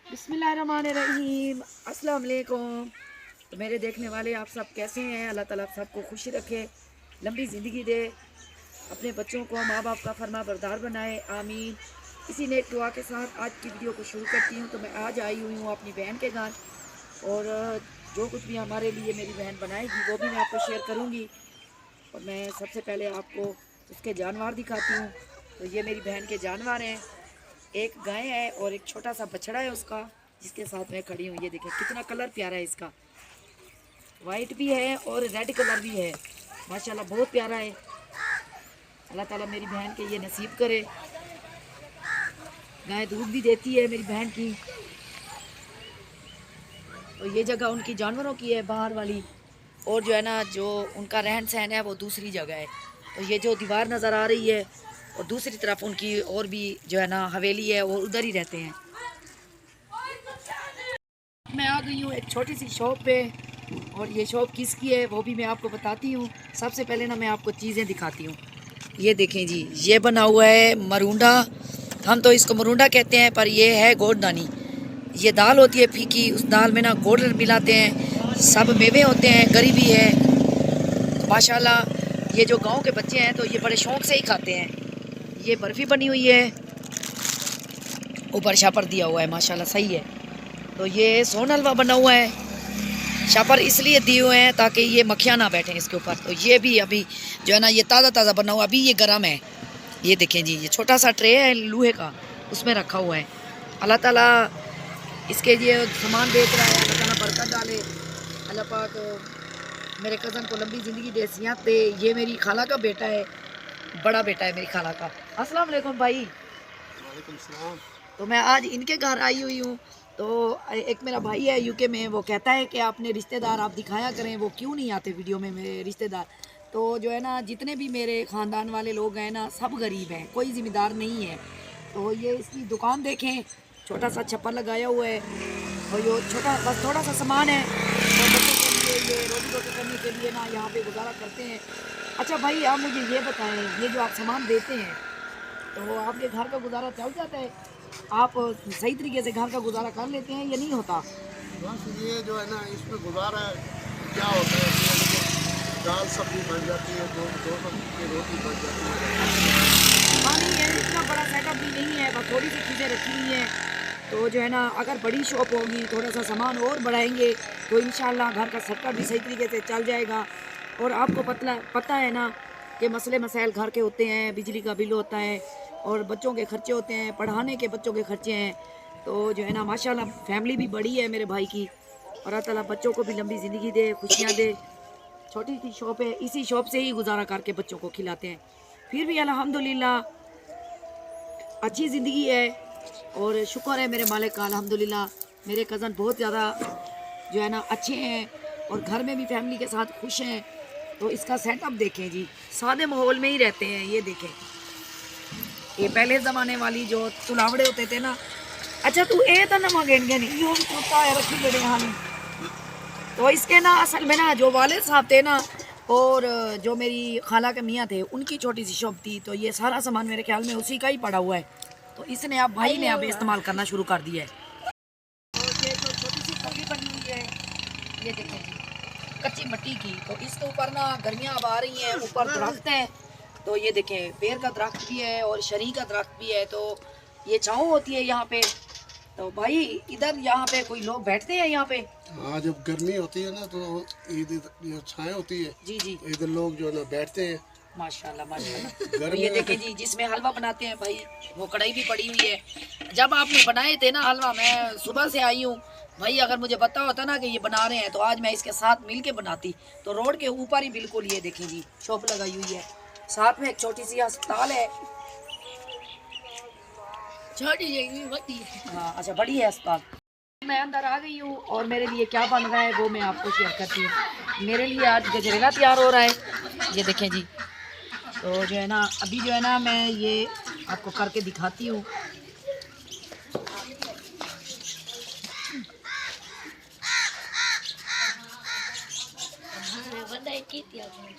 बिस्मिल्लाहिर्रहमानिर्रहीम, अस्सलाम वालेकुम। तो मेरे देखने वाले आप सब कैसे हैं? अल्लाह ताला आप सबको खुशी रखे, लंबी ज़िंदगी दे, अपने बच्चों को माँ बाप का फरमा बरदार बनाए, आमीन। इसी नेक दुआ के साथ आज की वीडियो को शुरू करती हूँ। तो मैं आज आई हुई हूँ अपनी बहन के घर, और जो कुछ भी हमारे लिए मेरी बहन बनाएगी वो भी मैं आपको शेयर करूँगी। और मैं सबसे पहले आपको उसके जानवर दिखाती हूँ। तो ये मेरी बहन के जानवर हैं, एक गाय है और एक छोटा सा बछड़ा है उसका, जिसके साथ मैं खड़ी हूँ। ये देखें कितना कलर प्यारा है इसका, वाइट भी है और रेड कलर भी है, माशाल्लाह बहुत प्यारा है। अल्लाह ताला मेरी बहन के ये नसीब करे। गाय दूध भी देती है मेरी बहन की। तो ये जगह उनकी जानवरों की है बाहर वाली, और जो है ना जो उनका रहन सहन है वो दूसरी जगह है। तो ये जो दीवार नज़र आ रही है और दूसरी तरफ उनकी और भी जो है ना हवेली है, वो उधर ही रहते हैं। मैं आ गई हूँ एक छोटी सी शॉप पे, और ये शॉप किसकी है वो भी मैं आपको बताती हूँ। सबसे पहले ना मैं आपको चीज़ें दिखाती हूँ। ये देखें जी, ये बना हुआ है मरूंडा। हम तो इसको मरूंडा कहते हैं, पर ये है गोड़दानी। ये दाल होती है फीकी, उस दाल में ना गोड़ मिलाते हैं, सब मेवे होते हैं, गरीबी है। तो माशाल्लाह ये जो गांव के बच्चे हैं तो ये बड़े शौक से ही खाते हैं। ये बर्फ़ी बनी हुई है, ऊपर शापर दिया हुआ है, माशाल्लाह सही है। तो ये सोन हलवा बना हुआ है, शापर इसलिए दिए हुए हैं ताकि ये मक्खियाँ ना बैठें इसके ऊपर। तो ये भी अभी जो है ना ये ताज़ा ताज़ा बना हुआ, अभी ये गर्म है। ये देखें जी, ये छोटा सा ट्रे है लोहे का, उसमें रखा हुआ है। अल्लाह ताला इसके ये सामान बेच रहा है, अल्लाह ताला बरकत डाले। अल्लाह पाक मेरे कज़न को लंबी ज़िंदगी दे, सियात दे। ये मेरी खाला का बेटा है, बड़ा बेटा है मेरी खाला का। अस्सलाम वालेकुम भाई। वालेकुम सलाम। तो मैं आज इनके घर आई हुई हूँ। तो एक मेरा भाई है यूके में, वो कहता है कि अपने रिश्तेदार आप दिखाया करें, वो क्यों नहीं आते वीडियो में मेरे रिश्तेदार। तो जो है ना जितने भी मेरे ख़ानदान वाले लोग हैं ना, सब गरीब हैं, कोई ज़िम्मेदार नहीं है। तो ये इसकी दुकान देखें, छोटा सा छप्पर लगाया हुआ है, और ये छोटा बस थोड़ा सा सामान है, और बच्चों के लिए ये रोटी रोटी करने के लिए ना यहाँ पे गुजारा करते हैं। अच्छा भाई, आप मुझे ये बताएं, ये जो आप सामान देते हैं तो आपके घर का गुजारा चल जाता है? आप सही तरीके से घर का गुजारा कर लेते हैं या नहीं होता? बस ये जो है ना इसमें गुजारा क्या होता है कि दाल सब्जी बन जाती है, दो सब्जी की रोटी बन जाती है। हाँ नहीं है, इतना बड़ा सेटअप भी नहीं है, बस थोड़ी सी चीज़ें रखी हुई हैं। तो जो है ना अगर बड़ी शॉप होगी, थोड़ा सा सामान और बढ़ाएंगे तो इंशाल्लाह घर का सर्कल भी सही तरीके से चल जाएगा। और आपको पता है ना कि मसले मसाइल घर के होते हैं, बिजली का बिल होता है और बच्चों के खर्चे होते हैं, पढ़ाने के बच्चों के खर्चे हैं। तो जो है ना माशाल्लाह फैमिली भी बड़ी है मेरे भाई की, और अल्लाह ताला बच्चों को भी लंबी ज़िंदगी दे, खुशियाँ दे। छोटी सी शॉप है, इसी शॉप से ही गुजारा करके बच्चों को खिलाते हैं। फिर भी अल्हम्दुलिल्लाह अच्छी ज़िंदगी है, और शुक्र है मेरे मालिक का अल्हम्दुलिल्लाह। मेरे कज़न बहुत ज़्यादा जो है ना अच्छे हैं, और घर में भी फैमिली के साथ खुश हैं। तो इसका सेटअप देखें जी, सादे माहौल में ही रहते हैं। ये देखें, ये पहले ज़माने वाली जो चुलावड़े होते थे ना। अच्छा तू ए तो ना मांगेंगे नहीं, यूँ कुत्ता है रखी बड़े हाल। तो इसके ना असल में ना जो वालिद साहब थे ना, और जो मेरी खाला के मियाँ थे, उनकी छोटी सी शॉप थी। तो ये सारा सामान मेरे ख्याल में उसी का ही पड़ा हुआ है। तो इसने अब भाई ने अब इस्तेमाल करना शुरू कर दिया है। और ये जो छोटी सी पगड़ी बनी हुई है, ये देखें जी, कच्ची मिट्टी की। तो इसके ऊपर ना गर्मियाँ अब आ रही हैं, ऊपर दरख्त हैं। तो ये देखें पेड़ का दरख्त भी है और शरी का दरख्त भी है, तो ये छाँव होती है यहाँ पे। तो भाई इधर यहाँ पे कोई लोग बैठते हैं यहाँ पे? हाँ, जब गर्मी होती है ना तो इधर छाया होती है। जी जी, तो इधर लोग जो है ना बैठते हैं। माशाल्लाह माशाल्लाह। तो गर्मी ये में देखें जी, जिसमें हलवा बनाते हैं भाई, वो कढ़ाई भी पड़ी हुई है। जब आपने बनाए थे ना हलवा, मैं सुबह से आई हूँ भाई, अगर मुझे पता होता ना कि ये बना रहे हैं तो आज मैं इसके साथ मिल के बनाती। तो रोड के ऊपर ही बिल्कुल ये देखें जी शॉप लगाई हुई है, साथ में एक छोटी सी अस्पताल है। छोटी हाँ, अच्छा बड़ी है अस्पताल। मैं अंदर आ गई हूँ, और मेरे लिए क्या बन रहा है वो मैं आपको शेयर करती हूँ। मेरे लिए आज गजरेला तैयार हो रहा है, ये देखें जी। तो जो है ना अभी जो है ना मैं ये आपको करके दिखाती हूँ।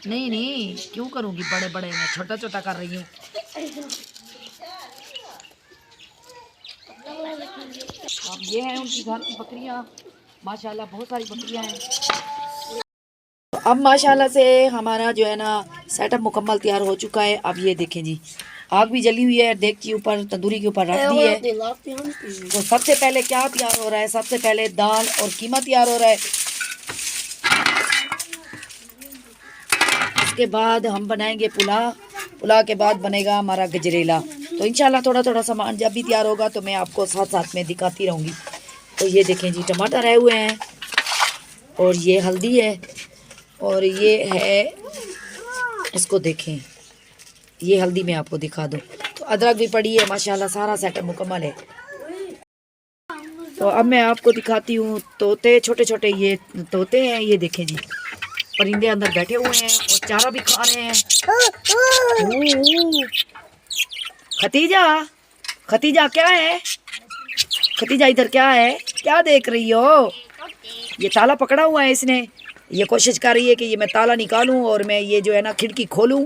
नहीं नहीं, क्यों करूँगी, बड़े बड़े, मैं छोटा छोटा कर रही हूँ। अब ये हैं उनकी घर की बकरियां, माशाल्लाह बहुत सारी बकरियां हैं। अब माशाल्लाह से हमारा जो है ना सेटअप मुकम्मल तैयार हो चुका है। अब ये देखें जी, आग भी जली हुई है, देख के ऊपर तंदूरी के ऊपर रख दी है। तो सबसे पहले क्या तैयार हो रहा है? सबसे पहले दाल और कीमा तैयार हो रहा है। उसके बाद हम बनाएंगे पुलाव, पुलाव के बाद बनेगा हमारा गजरेला। तो इंशाल्लाह थोड़ा थोड़ा सामान जब भी तैयार होगा तो मैं आपको साथ साथ में दिखाती रहूँगी। तो ये देखें जी, टमाटर आए हुए हैं और ये हल्दी है और ये है, इसको देखें, ये हल्दी मैं आपको दिखा दूँ। तो अदरक भी पड़ी है, माशाल्लाह सारा सेटअप मुकम्मल है। तो अब मैं आपको दिखाती हूँ तोते, छोटे छोटे ये तोते हैं। ये देखें जी, परिंदे अंदर बैठे हुए हैं और चारा भी खा रहे हैं। खतीजा, खतीजा क्या है? खतीजा इधर क्या है? क्या देख रही हो? ये ताला पकड़ा हुआ है इसने, ये कोशिश कर रही है कि ये मैं ताला निकालूं और मैं ये जो है ना खिड़की खोलूं।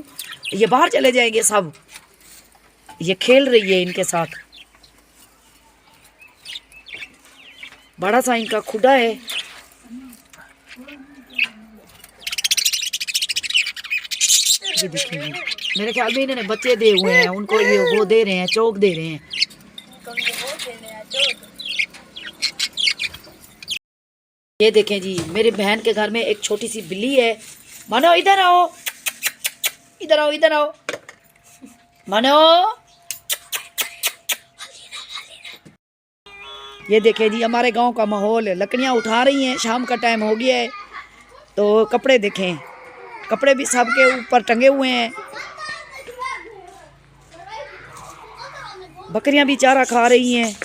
ये बाहर चले जाएंगे सब। ये खेल रही है इनके साथ। बड़ा सा इनका खुदा है। ये देखिए, मेरे ख्याल में इन्होंने बच्चे दे हुए हैं उनको, ये वो दे रहे हैं, चौक दे रहे हैं। ये देखें जी, मेरी बहन के घर में एक छोटी सी बिल्ली है। मानो इधर आओ, इधर आओ, इधर आओ मानो। ये देखें जी, हमारे गांव का माहौल, लकड़ियां उठा रही हैं, शाम का टाइम हो गया है। तो कपड़े देखें, कपड़े भी सबके ऊपर टंगे हुए हैं। बकरियां भी चारा खा रही हैं।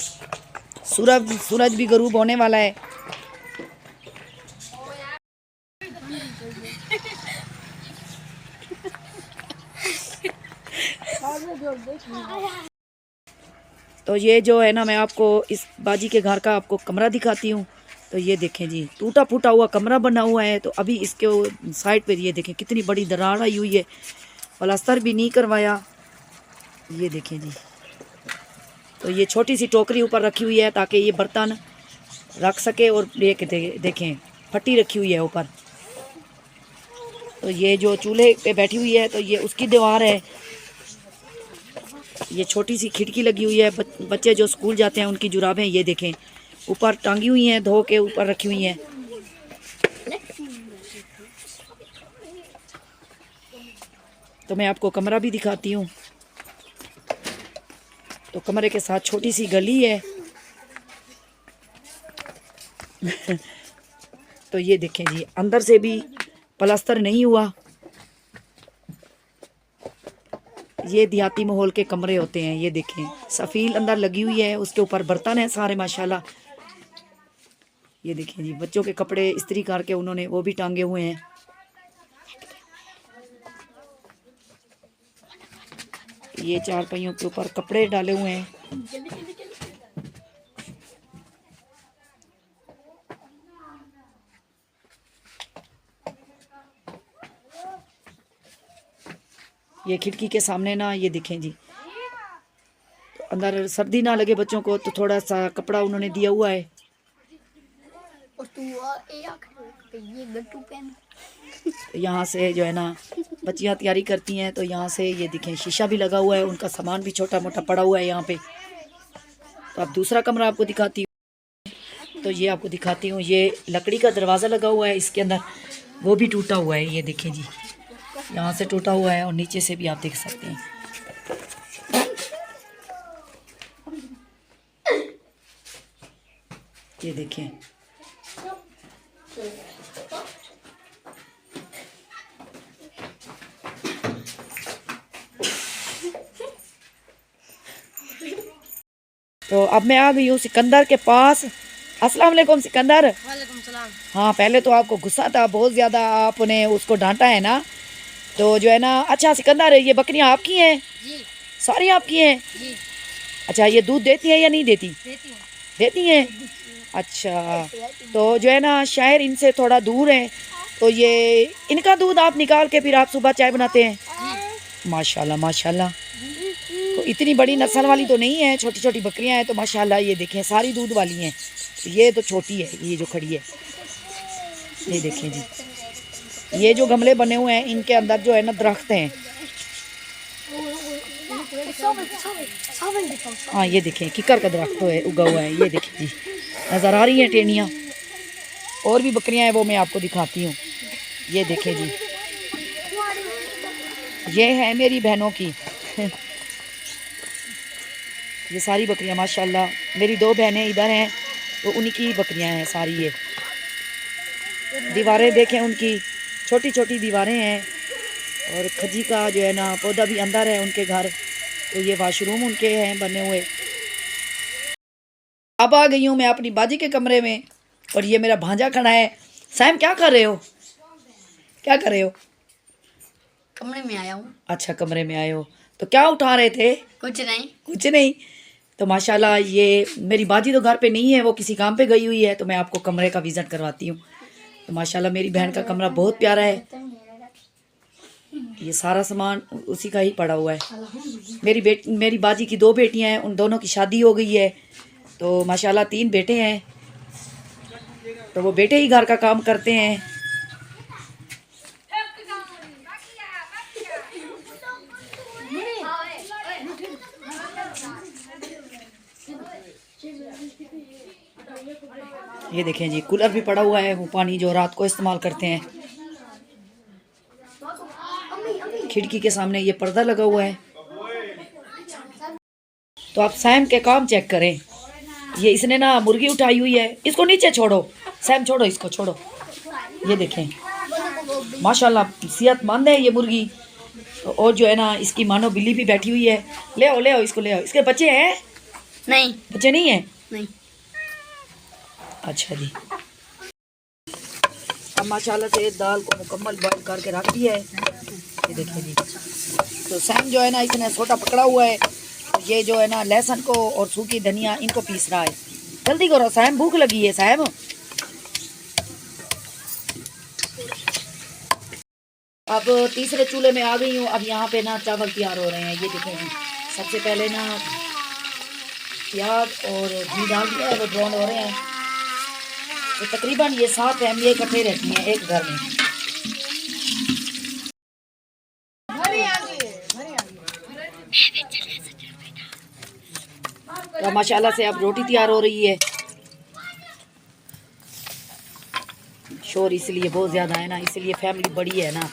सूरज भी गरूब होने वाला है। तो ये जो है ना, मैं आपको इस बाजी के घर का आपको कमरा दिखाती हूँ। तो ये देखें जी, टूटा फूटा हुआ कमरा बना हुआ है। तो अभी इसके साइड पर ये देखें कितनी बड़ी दरार आई हुई है, प्लास्टर भी नहीं करवाया। ये देखें जी, तो ये छोटी सी टोकरी ऊपर रखी हुई है ताकि ये बर्तन रख सके। और ये देखें फटी रखी हुई है ऊपर। तो ये जो चूल्हे पे बैठी हुई है तो ये उसकी दीवार है। ये छोटी सी खिड़की लगी हुई है। बच्चे जो स्कूल जाते हैं उनकी जुराबें ये देखें ऊपर टांगी हुई हैं, धो के ऊपर रखी हुई हैं। तो मैं आपको कमरा भी दिखाती हूँ। तो कमरे के साथ छोटी सी गली है। तो ये देखें जी, अंदर से भी प्लास्टर नहीं हुआ। ये देहाती माहौल के कमरे होते हैं। ये देखें, सफ़ील अंदर लगी हुई है, उसके ऊपर बर्तन है सारे माशाल्लाह। ये देखें जी, बच्चों के कपड़े इस्त्री करके उन्होंने वो भी टांगे हुए हैं। ये चार पहियों के ऊपर कपड़े डाले हुए हैं। ये खिड़की के सामने ना, ये देखें जी, तो अंदर सर्दी ना लगे बच्चों को तो थोड़ा सा कपड़ा उन्होंने दिया हुआ है। यहाँ से जो है ना बच्चियाँ तैयारी करती हैं। तो यहाँ से ये देखें शीशा भी लगा हुआ है, उनका सामान भी छोटा मोटा पड़ा हुआ है यहाँ पे। तो अब दूसरा कमरा आपको दिखाती हूँ। तो ये आपको दिखाती हूँ, ये लकड़ी का दरवाज़ा लगा हुआ है इसके अंदर, वो भी टूटा हुआ है। ये देखें जी, यहाँ से टूटा हुआ है और नीचे से भी आप देख सकते हैं। ये देखें, तो अब मैं आ गई हूँ सिकंदर के पास। अस्सलाम वालेकुम सिकंदर। वालेकुम सलाम। हाँ, पहले तो आपको गुस्सा था बहुत ज़्यादा, आपने उसको डांटा है ना, तो जो है ना। अच्छा सिकंदर, ये बकरियाँ आपकी हैं? जी सारी आपकी हैं? जी। अच्छा, ये दूध देती हैं या नहीं देती? देती हूँ। देती हैं। अच्छा, तो जो है ना शहर इनसे थोड़ा दूर है, तो ये इनका दूध आप निकाल के फिर आप सुबह चाय बनाते हैं? माशाल्लाह माशाल्लाह। तो इतनी बड़ी नस्ल वाली तो नहीं है, छोटी छोटी बकरियां हैं। तो माशाल्लाह ये देखें सारी दूध वाली हैं। ये तो छोटी है, ये जो खड़ी है, ये देखें जी। ये जो गमले बने हुए हैं इनके अंदर जो है ना दरख्त हैं। हाँ ये देखें किकर का दरख्त है उगा हुआ है। ये देखें जी, नज़र आ रही हैं टेनियाँ। और भी बकरियां हैं वो मैं आपको दिखाती हूँ। ये देखें जी, ये है मेरी बहनों की ये सारी बकरियां माशाल्लाह। मेरी 2 बहनें इधर हैं, तो उन्हीं की बकरियां हैं सारी। ये दीवारें देखें उनकी, छोटी छोटी दीवारें हैं। और खजी का जो है ना पौधा भी अंदर है उनके घर। तो ये वाशरूम उनके हैं बने हुए। अब आ गई हूँ मैं अपनी बाजी के कमरे में, और ये मेरा भांजा खड़ा है। सैम क्या कर रहे हो, क्या कर रहे हो? कमरे में आया हूँ। अच्छा कमरे में आए हो, तो क्या उठा रहे थे? कुछ नहीं। कुछ नहीं। तो माशाल्लाह ये मेरी बाजी तो घर पे नहीं है, वो किसी काम पे गई हुई है। तो मैं आपको कमरे का विज़िट करवाती हूँ। तो माशाल्लाह मेरी बहन का कमरा बहुत प्यारा है। ये सारा सामान उसी का ही पड़ा हुआ है। मेरी बाजी की 2 बेटियां हैं, उन दोनों की शादी हो गई है। तो माशाल्लाह 3 बेटे हैं। तो वो बेटे ही घर का काम करते हैं। ये देखें जी, कूलर भी पड़ा हुआ है, वो पानी जो रात को इस्तेमाल करते हैं। खिड़की के सामने ये पर्दा लगा हुआ है। तो आप सैम के काम चेक करें। ये इसने ना मुर्गी उठाई हुई है, इसको नीचे छोड़ो सैम, छोड़ो इसको, छोड़ो। ये देखें माशाल्लाह सेहतमंद है ये मुर्गी। तो और जो है ना इसकी मानो बिल्ली भी बैठी हुई है। ले आओ इसको, ले आओ। इसके बच्चे हैं? नहीं। बच्चे नहीं हैं? नहीं। अच्छा जी। अब माशाल्लाह से दाल को मुकम्मल बॉईल करके रख दिया है। ये देखिए जी। तो सैम जो है ना इसने छोटा पकड़ा हुआ है। तो ये जो है ना लहसुन को और सूखी धनिया इनको पीस रहा है। जल्दी करो सैम, भूख लगी है सैम। अब तीसरे चूल्हे में आ गई हूँ। अब यहाँ पे ना चावल तैयार हो रहे हैं। ये देखें जी, सबसे पहले ना प्याज और घी डाल दिया है, वो ब्राउन हो रहे हैं। तो तकरीबन ये 7 फैमिली इकट्ठे रहती हैं एक घर में। तो माशाल्लाह से अब रोटी तैयार हो रही है। शोर इसलिए बहुत ज़्यादा है ना, इसलिए फैमिली बड़ी है ना।